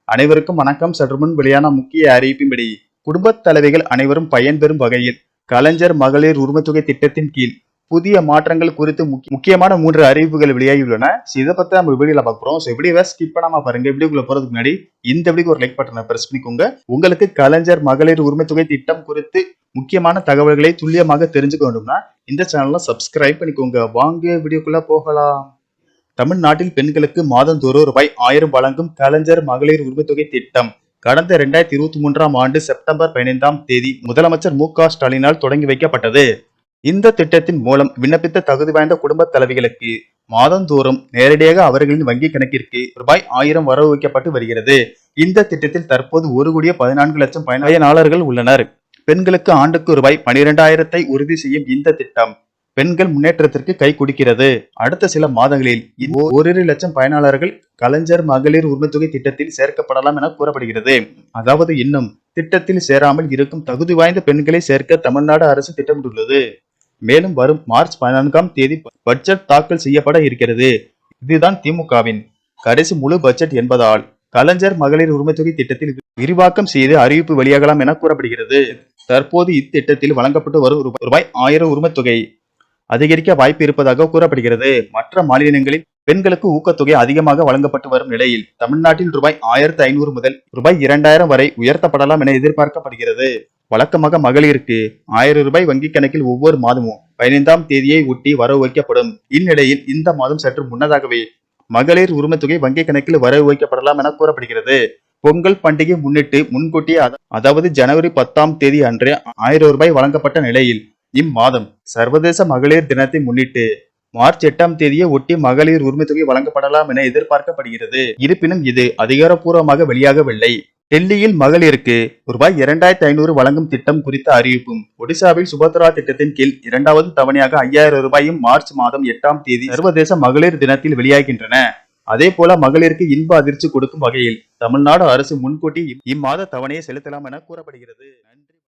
அனைவருக்கும் வணக்கம். சற்றுமுன் வெளியான முக்கிய அறிவிப்பின்படி குடும்பத் தலைவிகள் அனைவரும் பயன்பெறும் வகையில் கலைஞர் மகளிர் உரிமைத்தொகை திட்டத்தின் கீழ் புதிய மாற்றங்கள் குறித்து முக்கியமான 3 அறிவிப்புகள் வெளியாகியுள்ளன. இதை பத்தி நம்ம வீடியோல பார்க்கிறோம். வீடியோவை ஸ்கிப் பண்ணாம பாருங்க. வீடியோக்குள்ள போறதுக்கு முன்னாடி இந்த வீடியோக்கு ஒரு லைக் பட்டனை பிரஸ் பண்ணிக்கோங்க. உங்களுக்கு கலைஞர் மகளிர் உரிமைத்தொகை திட்டம் குறித்து முக்கியமான தகவல்களை துல்லியமாக தெரிஞ்சுக்க வேண்டும்னா இந்த சேனலை சப்ஸ்கிரைப் பண்ணிக்கோங்க. வாங்க வீடியோக்குள்ள போகலாம். தமிழ்நாட்டில் பெண்களுக்கு மாதந்தோறும் ரூபாய் 1000 வழங்கும் கலைஞர் மகளிர் உரிமைத்தொகை திட்டம் கடந்த 2023ஆம் ஆண்டு செப்டம்பர் 15ஆம் தேதி முதலமைச்சர் மு.க. ஸ்டாலினால் தொடங்கி வைக்கப்பட்டது. இந்த திட்டத்தின் மூலம் விண்ணப்பித்த தகுதி வாய்ந்த குடும்ப தலைவிகளுக்கு மாதந்தோறும் நேரடியாக அவர்களின் வங்கி கணக்கிற்கு ரூபாய் 1000 வரவு வைக்கப்பட்டு வருகிறது. இந்த திட்டத்தில் தற்போது 1,14,00,000 பயனாளர்கள் உள்ளனர். பெண்களுக்கு ஆண்டுக்கு ரூபாய் 12,000 உறுதி செய்யும் இந்த திட்டம் பெண்கள் முன்னேற்றத்திற்கு கை கொடுக்கிறது. அடுத்த சில மாதங்களில் 1,00,000 பயனாளர்கள் கலைஞர் மகளிர் உரிமைத்தொகை திட்டத்தில் சேர்க்கப்படலாம் என கூறப்படுகிறது. அதாவது இன்னும் திட்டத்தில் சேராமல் இருக்கும் தகுதி வாய்ந்த பெண்களை சேர்க்க தமிழ்நாடு அரசு திட்டமிட்டுள்ளது. மேலும் வரும் மார்ச் 14ஆம் தேதி பட்ஜெட் தாக்கல் செய்யப்பட இருக்கிறது. இதுதான் திமுகவின் கடைசி முழு பட்ஜெட் என்பதால் கலைஞர் மகளிர் உரிமைத்தொகை திட்டத்தில் விரிவாக்கம் செய்து அறிவிப்பு வெளியாகலாம் என கூறப்படுகிறது. தற்போது இத்திட்டத்தில் வழங்கப்பட்டு வரும் ரூபாய் 1000 உரிமைத்தொகை அதிகரிக்க வாய்ப்பு இருப்பதாக கூறப்படுகிறது. மற்ற மாநிலங்களில் பெண்களுக்கு ஊக்கத்தொகை அதிகமாக வழங்கப்பட்டு வரும் நிலையில் தமிழ்நாட்டில் ரூபாய் 1,500 முதல் ரூபாய் 2,000 வரை உயர்த்தப்படலாம் என எதிர்பார்க்கப்படுகிறது. வழக்கமாக மகளிருக்கு 1000 ரூபாய் வங்கி கணக்கில் ஒவ்வொரு மாதமும் 15ஆம் தேதியை ஒட்டி வரவு வைக்கப்படும். இந்நிலையில் இந்த மாதம் சற்று முன்னதாகவே மகளிர் உரிமைத்தொகை வங்கி கணக்கில் வரவு வைக்கப்படலாம் என கூறப்படுகிறது. பொங்கல் பண்டிகை முன்னிட்டு முன்கூட்டியே அதாவது ஜனவரி 10ஆம் தேதி அன்று 1000 ரூபாய் வழங்கப்பட்ட நிலையில் இம்மாதம் சர்வதேச மகளிர் தினத்தை முன்னிட்டு மார்ச் 8ஆம் தேதியை ஒட்டி மகளிர் உரிமைத்தொகை வழங்கப்படலாம் என எதிர்பார்க்கப்படுகிறது. இருப்பினும் இது அதிகாரப்பூர்வமாக வெளியாகவில்லை. டெல்லியில் மகளிருக்கு ரூபாய் 2,500 வழங்கும் திட்டம் குறித்த அறிவிப்பும் ஒடிசாவில் சுபத்ரா திட்டத்தின் கீழ் 2வது தவணையாக 5,000 ரூபாயும் மார்ச் மாதம் 8ஆம் தேதி சர்வதேச மகளிர் தினத்தில் வெளியாகின்றன. அதே போல மகளிருக்கு இன்ப அதிர்ச்சி கொடுக்கும் வகையில் தமிழ்நாடு அரசு முன்கூட்டி இம்மாத தவணையை செலுத்தலாம் என கூறப்படுகிறது. நன்றி.